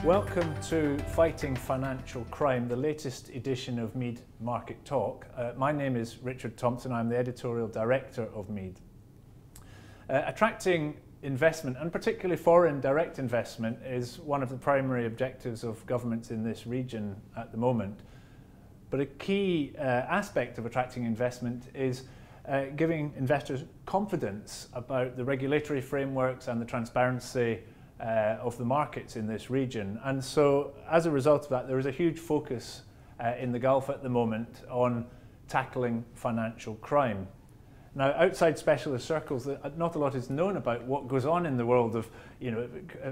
Welcome to Fighting Financial Crime, the latest edition of MEED Market Talk. My name is Richard Thompson. I'm the editorial director of MEED. Attracting investment, and particularly foreign direct investment, is one of the primary objectives of governments in this region at the moment. But a key aspect of attracting investment is giving investors confidence about the regulatory frameworks and the transparency of the markets in this region. And so as a result of that, there is a huge focus in the Gulf at the moment on tackling financial crime. Now, outside specialist circles, not a lot is known about what goes on in the world of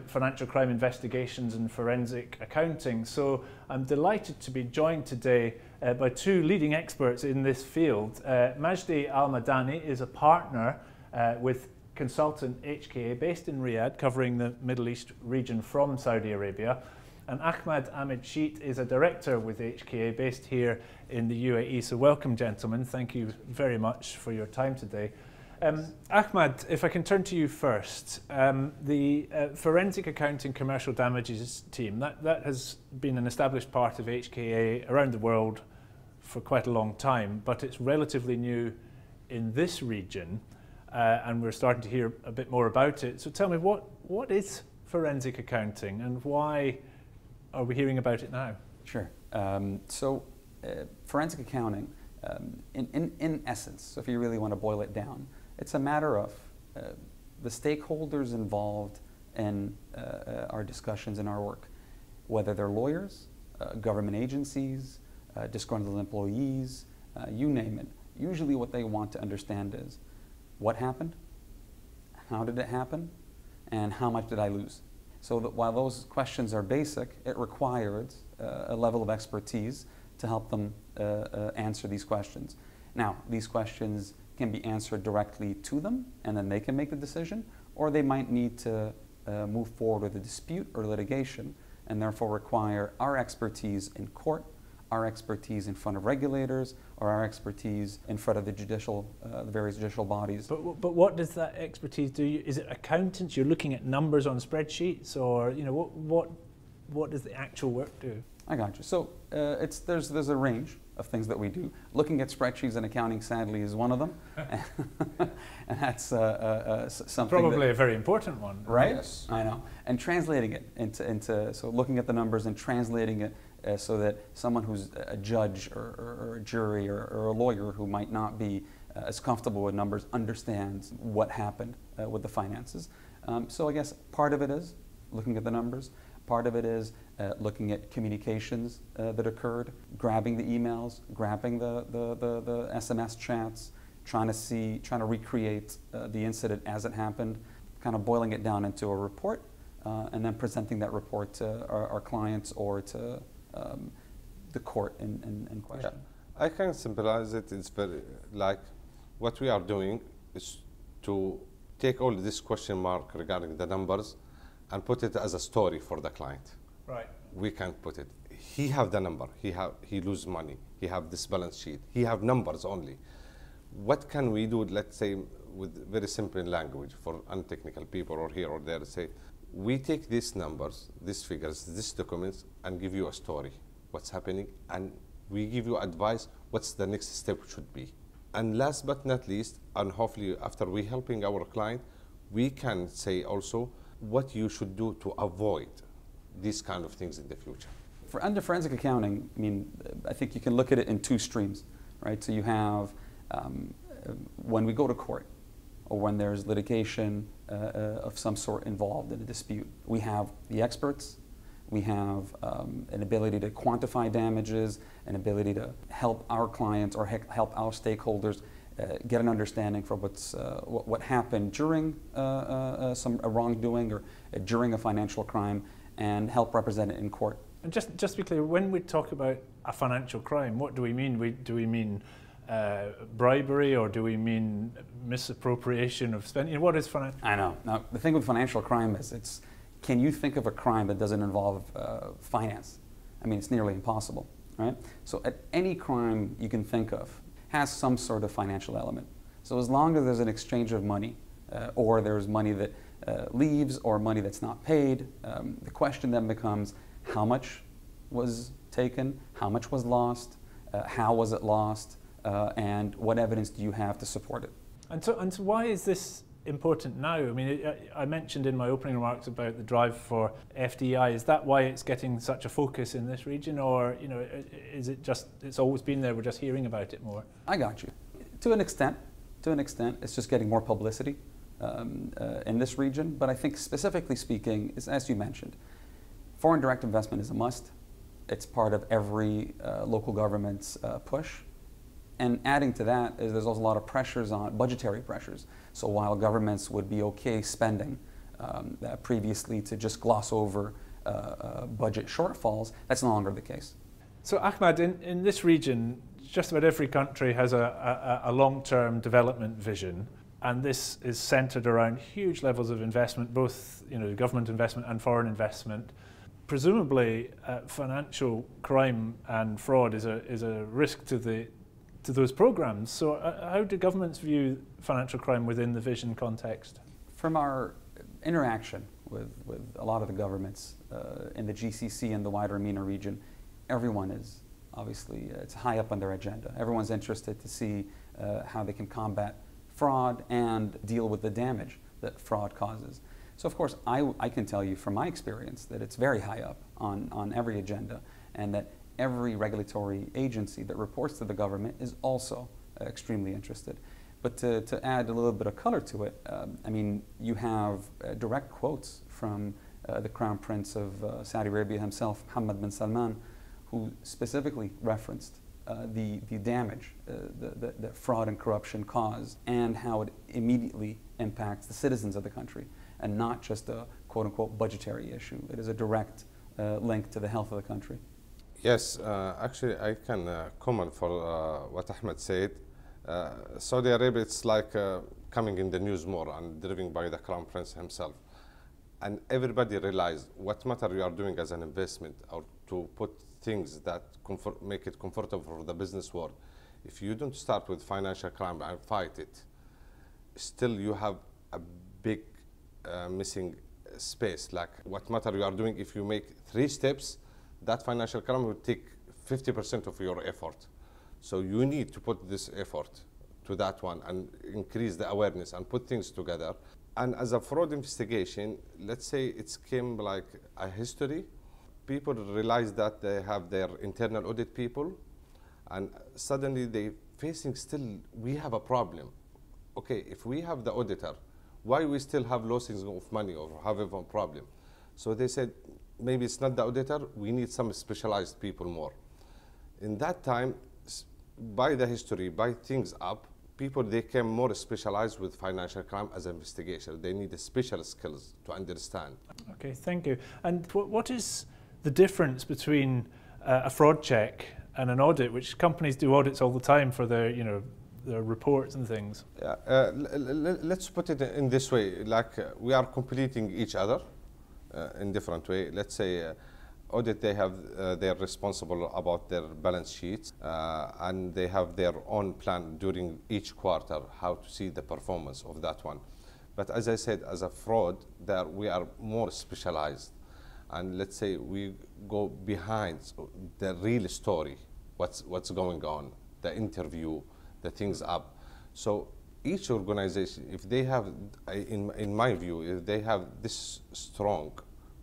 financial crime investigations and forensic accounting. So I'm delighted to be joined today by two leading experts in this field. Majdi Al-Madani is a partner with consultant HKA based in Riyadh, covering the Middle East region from Saudi Arabia. And Ahmad Chit is a director with HKA based here in the UAE. So welcome, gentlemen. Thank you very much for your time today. Ahmad, if I can turn to you first. The Forensic Accounting Commercial Damages team, that has been an established part of HKA around the world for quite a long time, but it's relatively new in this region. And we're starting to hear a bit more about it. So tell me, what is forensic accounting and why are we hearing about it now? Sure. Forensic accounting, in essence, so if you really want to boil it down, it's a matter of the stakeholders involved in our discussions and our work, whether they're lawyers, government agencies, disgruntled employees, you name it. Usually what they want to understand is, what happened, how did it happen, and how much did I lose? So that while those questions are basic, it requires a level of expertise to help them answer these questions. Now, these questions can be answered directly to them, and then they can make the decision, or they might need to move forward with a dispute or litigation, and therefore require our expertise in court, our expertise in front of regulators, or our expertise in front of the various judicial bodies. But what does that expertise do? Is it accountants? You're looking at numbers on spreadsheets, or what does the actual work do? I got you. So there's a range of things that we do. Looking at spreadsheets and accounting, sadly, is one of them, and that's something probably a very important one, right? Yes. I know. And translating it into so looking at the numbers and translating it. So that someone who's a judge or a jury or a lawyer who might not be as comfortable with numbers understands what happened with the finances. So I guess part of it is looking at the numbers. Part of it is looking at communications that occurred, grabbing the emails, grabbing the SMS chats, trying to recreate the incident as it happened, kind of boiling it down into a report, and then presenting that report to our clients or to the court in question. Yeah. I can symbolize it. It's very like what we are doing is to take all this question mark regarding the numbers and put it as a story for the client. Right. We can put it. He have the number. He lose money. He have this balance sheet. He have numbers only. What can we do? Let's say with very simple language for untechnical people or here or there. Say, we take these numbers, these figures, these documents, and give you a story, what's happening, and we give you advice, what's the next step should be. And last but not least, and hopefully after we helping our client, we can say also what you should do to avoid these kind of things in the future. Under forensic accounting, I think you can look at it in two streams, right? So you have when we go to court, or when there's litigation of some sort involved in a dispute. We have the experts, we have an ability to quantify damages, an ability to help our clients or help our stakeholders get an understanding for what happened during a wrongdoing or during a financial crime, and help represent it in court. And just to be clear, when we talk about a financial crime, what do we mean? Do we mean bribery, or do we mean misappropriation of spending? What is financial? I know. Now, the thing with financial crime is can you think of a crime that doesn't involve finance? It's nearly impossible, right? So at any crime you can think of has some sort of financial element. So as long as there's an exchange of money, or there's money that leaves or money that's not paid. The question then becomes how much was taken, how much was lost, how was it lost, and what evidence do you have to support it? And so why is this important now? I mean, I mentioned in my opening remarks about the drive for FDI. Is that why it's getting such a focus in this region, or is it just it's always been there? We're just hearing about it more. I got you. To an extent, it's just getting more publicity in this region. But I think specifically speaking, is, as you mentioned, foreign direct investment is a must. It's part of every local government's push. And adding to that is there's also a lot of pressures on budgetary pressures. So while governments would be okay spending previously to just gloss over budget shortfalls, that's no longer the case. So Ahmad, in this region, just about every country has a long-term development vision, and this is centered around huge levels of investment, both government investment and foreign investment. Presumably, financial crime and fraud is a risk to those programs. So how do governments view financial crime within the vision context? From our interaction with a lot of the governments in the GCC and the wider MENA region, everyone is obviously, it's high up on their agenda. Everyone's interested to see how they can combat fraud and deal with the damage that fraud causes. So of course, I can tell you from my experience that it's very high up on every agenda, and that every regulatory agency that reports to the government is also extremely interested. But to add a little bit of color to it, I mean, you have direct quotes from the Crown Prince of Saudi Arabia himself, Mohammed bin Salman, who specifically referenced the damage that fraud and corruption cause, and how it immediately impacts the citizens of the country, and not just a quote-unquote budgetary issue. It is a direct link to the health of the country. Yes, actually I can comment for what Ahmed said. Saudi Arabia, it's like coming in the news more and driven by the Crown Prince himself. And everybody realized what matter you are doing as an investment, or to put things that make it comfortable for the business world. If you don't start with financial crime and fight it, still you have a big missing space. Like what matter you are doing, if you make 3 steps, that financial crime will take 50% of your effort. So you need to put this effort to that one and increase the awareness and put things together. And as a fraud investigation, let's say it came like a history. People realize that they have their internal audit people, and suddenly they facing still, we have a problem. Okay, if we have the auditor, why we still have losses of money or have a problem? So they said, maybe it's not the auditor, we need some specialized people more. In that time, by the history, by things up, people, they became more specialized with financial crime as an investigation. They need special skills to understand. Okay, thank you. And what is the difference between a fraud check and an audit, which companies do audits all the time for their, their reports and things? Let's put it in this way, like we are completing each other in different way. Let's say audit, they have they're responsible about their balance sheets and they have their own plan during each quarter how to see the performance of that one. But as I said, as a fraud, there we are more specialized, and let's say we go behind the real story, what's going on, the interview, the things up. So each organization, if they have, in my view, if they have this strong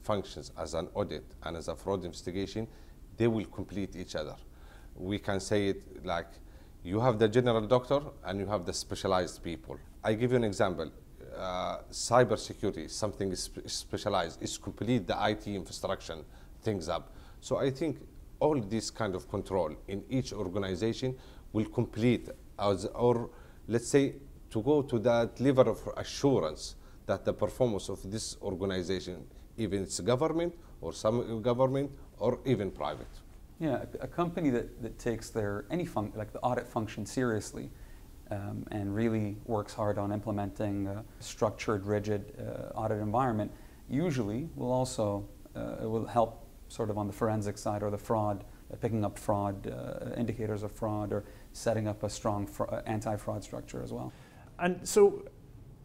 functions as an audit and as a fraud investigation, they will complete each other. We can say it like you have the general doctor and you have the specialized people. I give you an example. Cyber security, something is specialized, is complete the IT infrastructure, things up. So I think all this kind of control in each organization will complete or let's say to go to that level of assurance that the performance of this organization, even it's government or some government or even private. Yeah, a company that takes their like the audit function seriously and really works hard on implementing a structured, rigid audit environment usually will also it will help sort of on the forensic side or the fraud, picking up fraud, indicators of fraud, or setting up a strong anti-fraud structure as well. And so,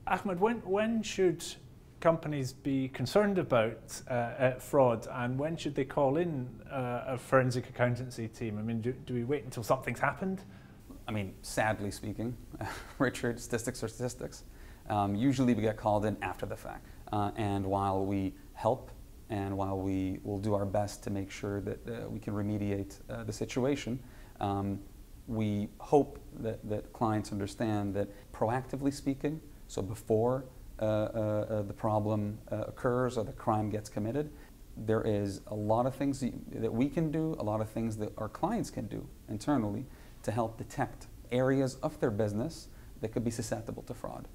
Ahmad, when should companies be concerned about fraud, and when should they call in a forensic accountancy team? I mean, do we wait until something's happened? I mean, sadly speaking, Richard, statistics are statistics. Usually we get called in after the fact. And while we help and while we will do our best to make sure that we can remediate the situation, we hope that clients understand that proactively speaking, so before the problem occurs or the crime gets committed, there is a lot of things that we can do, a lot of things that our clients can do internally to help detect areas of their business that could be susceptible to fraud.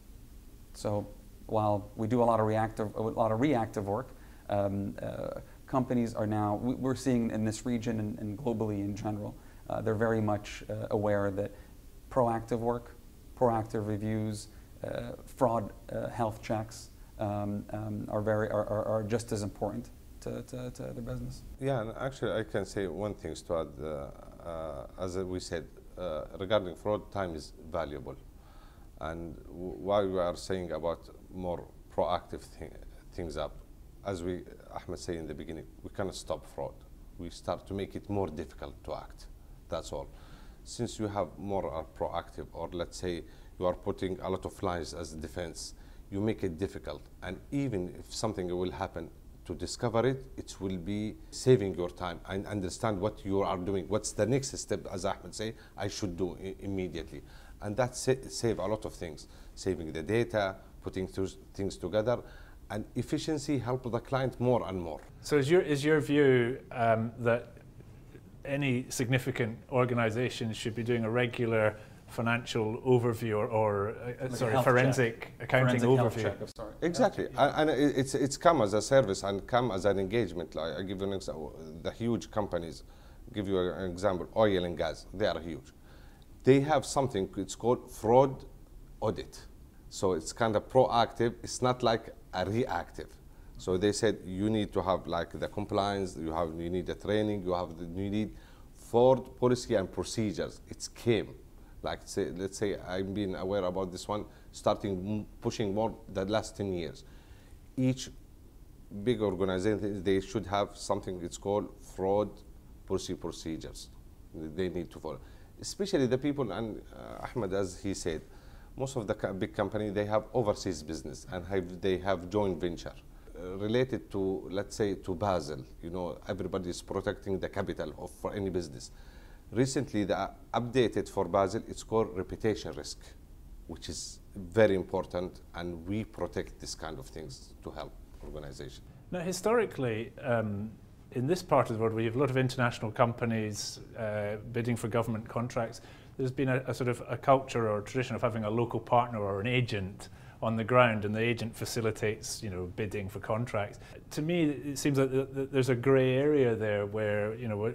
So while we do a lot of reactive work, companies are now, we're seeing in this region and globally in general, they're very much aware that proactive work, proactive reviews, fraud health checks are just as important to their business. Yeah, and actually I can say one thing to add. As we said, regarding fraud, time is valuable. And while we are saying about more proactive things up, as Ahmed said in the beginning, we cannot stop fraud. We start to make it more difficult to act. That's all. Since you have more proactive, or let's say you are putting a lot of lines as defense, you make it difficult. And even if something will happen, to discover it, it will be saving your time and understand what you are doing. What's the next step, as Ahmed say, I should do immediately. And that save a lot of things. Saving the data, putting things together, and efficiency help the client more and more. So is your view that any significant organization should be doing a regular financial overview or forensic accounting overview? Exactly, and it's come as a service and come as an engagement. Like I give you an example, the huge companies, give you an example, oil and gas, they are huge. They have something, it's called fraud audit. So it's kind of proactive, it's not like a reactive. So they said you need to have like the compliance, you need the training, you need fraud policy and procedures. It's came. Like let's say I've been aware about this one, pushing more the last 10 years. Each big organization, they should have something, it's called fraud policy procedures. They need to follow. Especially the people, and Ahmed, as he said, most of the big companies, they have overseas business and they have joint venture. Related to, let's say, to Basel, you know, everybody is protecting the capital for any business. Recently, the updated for Basel, it's called reputation risk, which is very important, and we protect this kind of things to help organizations. Now, historically, in this part of the world, where you have a lot of international companies bidding for government contracts, there's been a sort of a culture or a tradition of having a local partner or an agent on the ground, and the agent facilitates, you know, bidding for contracts. To me, it seems like there's a grey area there where, you know,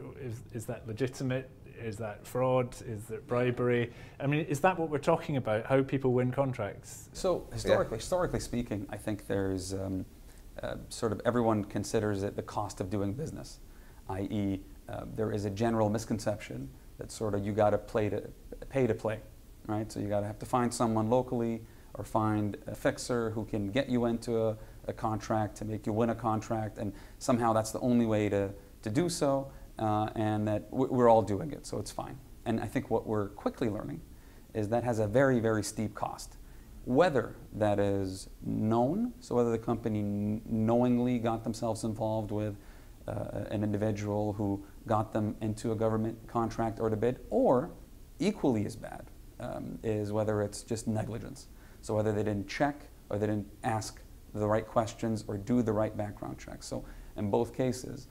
is that legitimate? Is that fraud? Is there bribery? I mean, is that what we're talking about? How people win contracts? So historically speaking, I think there's sort of everyone considers it the cost of doing business, i.e., there is a general misconception that sort of you got to pay to play, right? So you got to have to find someone locally or find a fixer who can get you into a contract to make you win a contract, and somehow that's the only way to do so. And that we're all doing it, so it's fine. And I think what we're quickly learning is that has a very, very steep cost. Whether that is known, so whether the company knowingly got themselves involved with an individual who got them into a government contract or to bid, or equally as bad, is whether it's just negligence. So whether they didn't check or they didn't ask the right questions or do the right background checks. So in both cases,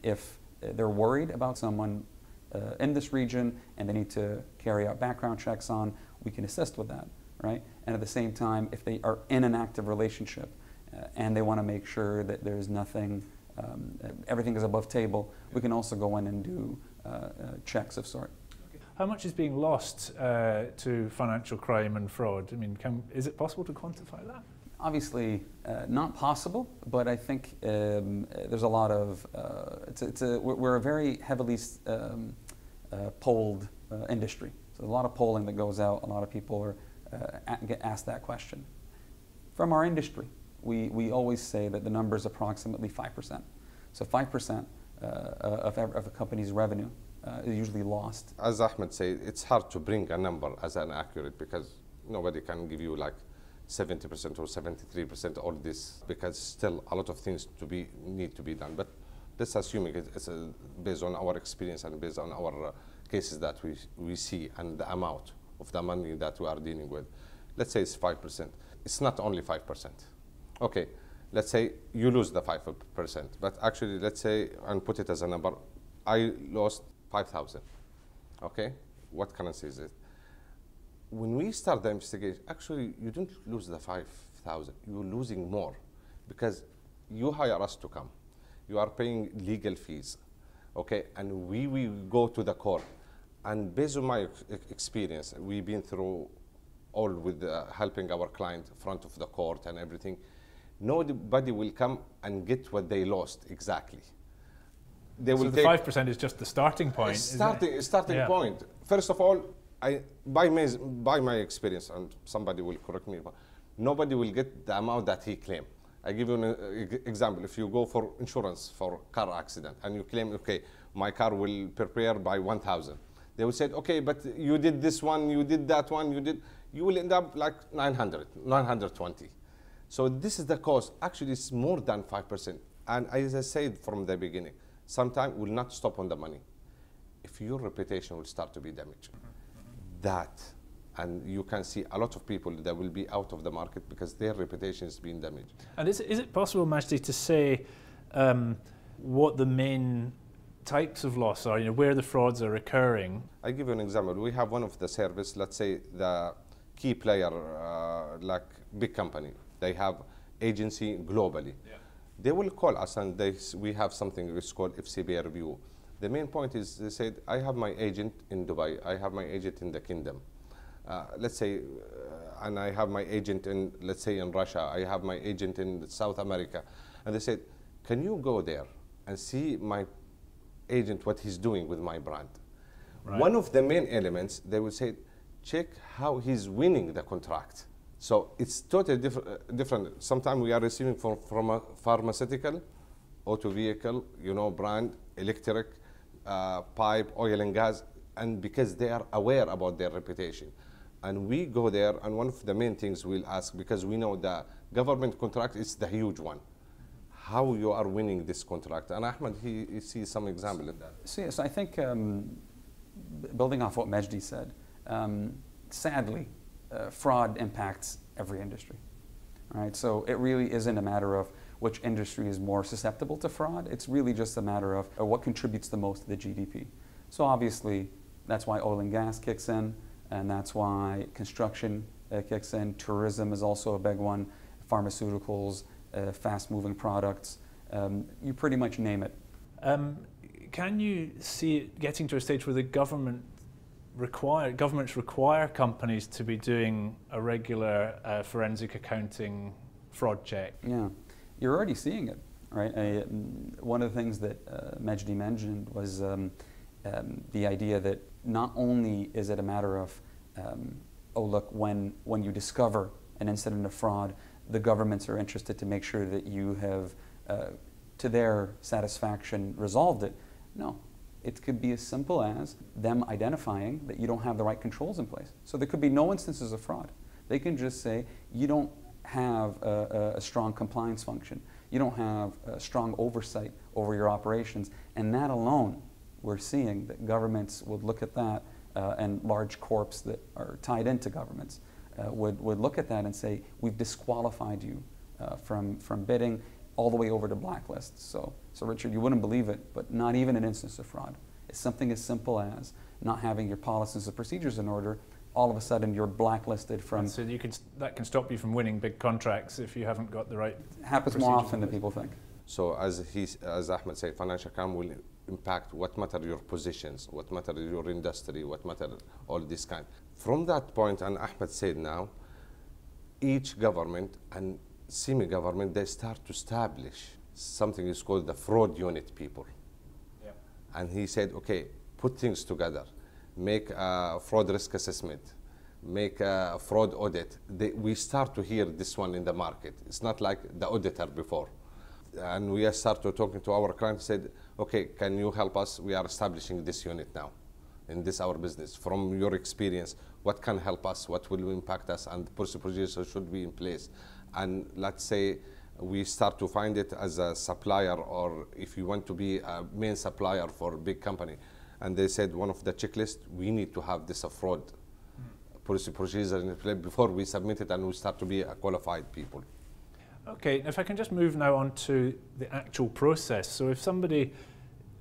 if they're worried about someone in this region and they need to carry out background checks on, we can assist with that, right? And at the same time, if they are in an active relationship and they want to make sure that there's nothing, everything is above table, we can also go in and do checks of sort. How much is being lost to financial crime and fraud? I mean, is it possible to quantify that? Obviously, not possible, but I think there's a lot of, we're a very heavily polled industry. So there's a lot of polling that goes out, a lot of people get asked that question. From our industry, we always say that the number is approximately 5%. So 5% of a company's revenue is usually lost. As Ahmed said, it's hard to bring a number as an accurate because nobody can give you like 70% or 73% all this, because still a lot of things need to be done. But let's assume it's based on our experience and based on our cases that we see and the amount of the money that we are dealing with. Let's say it's 5%. It's not only 5%. Okay, let's say you lose the 5%, but actually let's say, and put it as a number, I lost 5,000. Okay, what currency is it? When we start the investigation, actually you don't lose the 5,000, you're losing more because you hire us to come. You are paying legal fees, okay? And we go to the court. And based on my experience, we've been through all with helping our client front of the court and everything. Nobody will come and get what they lost exactly. They will so the 5% is just the starting point. Starting point. First of all, by my experience, and somebody will correct me, but nobody will get the amount that he claimed. I give you an example. If you go for insurance for car accident and you claim, okay, my car will prepare by 1,000. They will say, okay, but you did this one, you did that one, you will end up like 900, 920. So this is the cost. Actually, it's more than 5%. And as I said from the beginning, sometimes will not stop on the money. If your reputation will start to be damaged, and you can see a lot of people that will be out of the market because their reputation is being damaged. And is it possible, Majdi, to say what the main types of loss are, where the frauds are occurring? I give you an example. We have one of the service, let's say the key player, like big company, they have agency globally. Yeah. They will call us and we have something which is called FCB review. The main point is they said, I have my agent in Dubai, I have my agent in the kingdom. Let's say, and I have my agent in, let's say in Russia, I have my agent in South America. And they said, can you go there and see my agent, what he's doing with my brand? Right. One of the main elements, they will say, check how he's winning the contract. So it's totally different. Sometimes we are receiving from a pharmaceutical, auto vehicle, brand, electric, pipe, oil and gas, and because they are aware about their reputation. And we go there, and one of the main things we'll ask, because we know the government contract is the huge one, how you are winning this contract. And Ahmad, he sees some example of that. So yes, I think building off what Majdi said, sadly, fraud impacts every industry. Right? So it really isn't a matter of which industry is more susceptible to fraud. It's really just a matter of what contributes the most to the GDP. So obviously, that's why oil and gas kicks in, and that's why construction kicks in. Tourism is also a big one. Pharmaceuticals, fast-moving products. You pretty much name it. Can you see it getting to a stage where the governments require companies to be doing a regular forensic accounting fraud check? Yeah, you're already seeing it, right? One of the things that Majdi mentioned was the idea that not only is it a matter of, oh look, when you discover an incident of fraud, the governments are interested to make sure that you have, to their satisfaction, resolved it. No, it could be as simple as them identifying that you don't have the right controls in place. So there could be no instances of fraud. They can just say, you don't have a strong compliance function. You don't have a strong oversight over your operations. And that alone, we're seeing that governments would look at that, and large corps that are tied into governments would look at that and say, we've disqualified you from bidding all the way over to blacklists. So Richard, you wouldn't believe it, but not even an instance of fraud. It's something as simple as not having your policies and procedures in order. All of a sudden, you're blacklisted from. And so that can stop you from winning big contracts if you haven't got the right. It happens more often than people think. So as Ahmed said, financial crime will impact what matter your positions, what matter your industry, what matter all this kind. From that point, and Ahmed said now, each government and semi-government, they start to establish something is called the fraud unit people. Yeah. And he said, okay, put things together, make a fraud risk assessment, make a fraud audit, we start to hear this one in the market. It's not like the auditor before. And we start to talking to our clients, said, okay, can you help us? We are establishing this unit now in this our business. From your experience, what can help us? What will impact us? And procedures should be in place. And let's say we start to find it as a supplier, or if you want to be a main supplier for a big company. And they said one of the checklists, we need to have this fraud procedure in place before we submit it and we start to be a qualified people. Okay, if I can just move now on to the actual process. So if somebody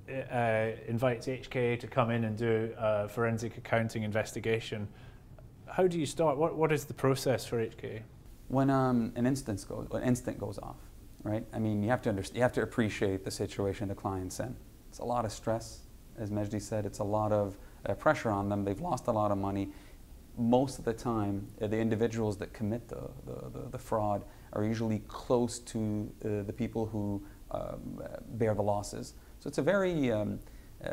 invites HKA to come in and do a forensic accounting investigation, how do you start? What is the process for HKA? When an instant goes off, right? I mean, you have to appreciate the situation the client's in. It's a lot of stress, as Majdi said. It's a lot of pressure on them. They've lost a lot of money. Most of the time, the individuals that commit the fraud are usually close to the people who bear the losses. So it's a very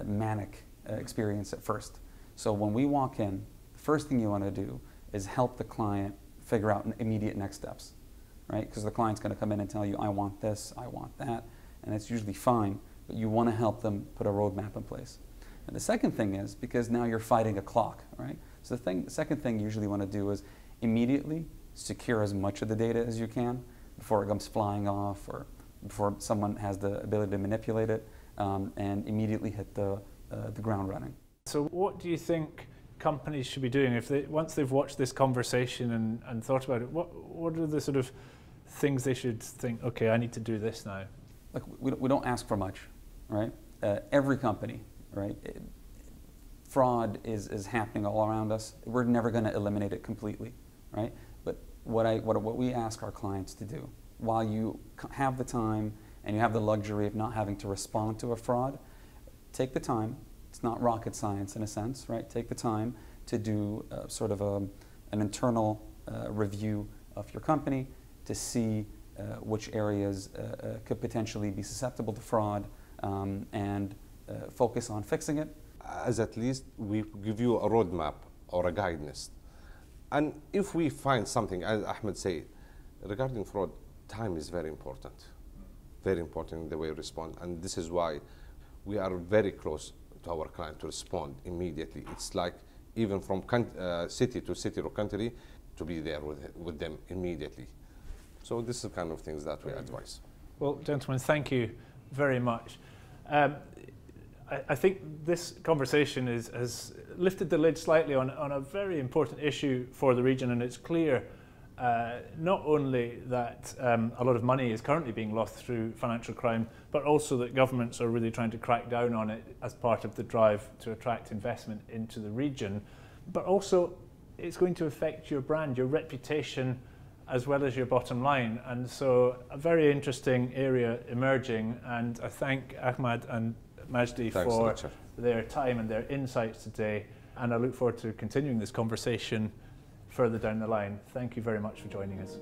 manic experience at first. So when we walk in, the first thing you want to do is help the client figure out immediate next steps, right? Because the client's going to come in and tell you, I want this, I want that, and it's usually fine, but you want to help them put a roadmap in place. And the second thing is, because now you're fighting a clock, right? So the second thing you usually want to do is immediately secure as much of the data as you can before it comes flying off or before someone has the ability to manipulate it, and immediately hit the ground running. So what do you think companies should be doing if once they've watched this conversation and thought about it? What are the sort of things they should think, okay, I need to do this now? Look, we don't ask for much, right? Every company, right? Fraud is happening all around us. We're never going to eliminate it completely, right? But what we ask our clients to do, while you have the time and you have the luxury of not having to respond to a fraud, take the time. It's not rocket science in a sense, right? Take the time to do sort of an internal review of your company to see which areas could potentially be susceptible to fraud, and focus on fixing it. As at least we give you a roadmap or a guidance. And if we find something, as Ahmed said, regarding fraud, time is very important in the way we respond. And this is why we are very close to our client to respond immediately. It's like even from city to city or country to be there with them immediately. So this is the kind of things that we advise. Well, gentlemen, thank you very much. I think this conversation has lifted the lid slightly on a very important issue for the region, and it's clear not only that a lot of money is currently being lost through financial crime, but also that governments are really trying to crack down on it as part of the drive to attract investment into the region. But also it's going to affect your brand, your reputation, as well as your bottom line. And so a very interesting area emerging, and I thank Ahmad and Majdi for their time and their insights today, and I look forward to continuing this conversation further down the line. Thank you very much for joining us.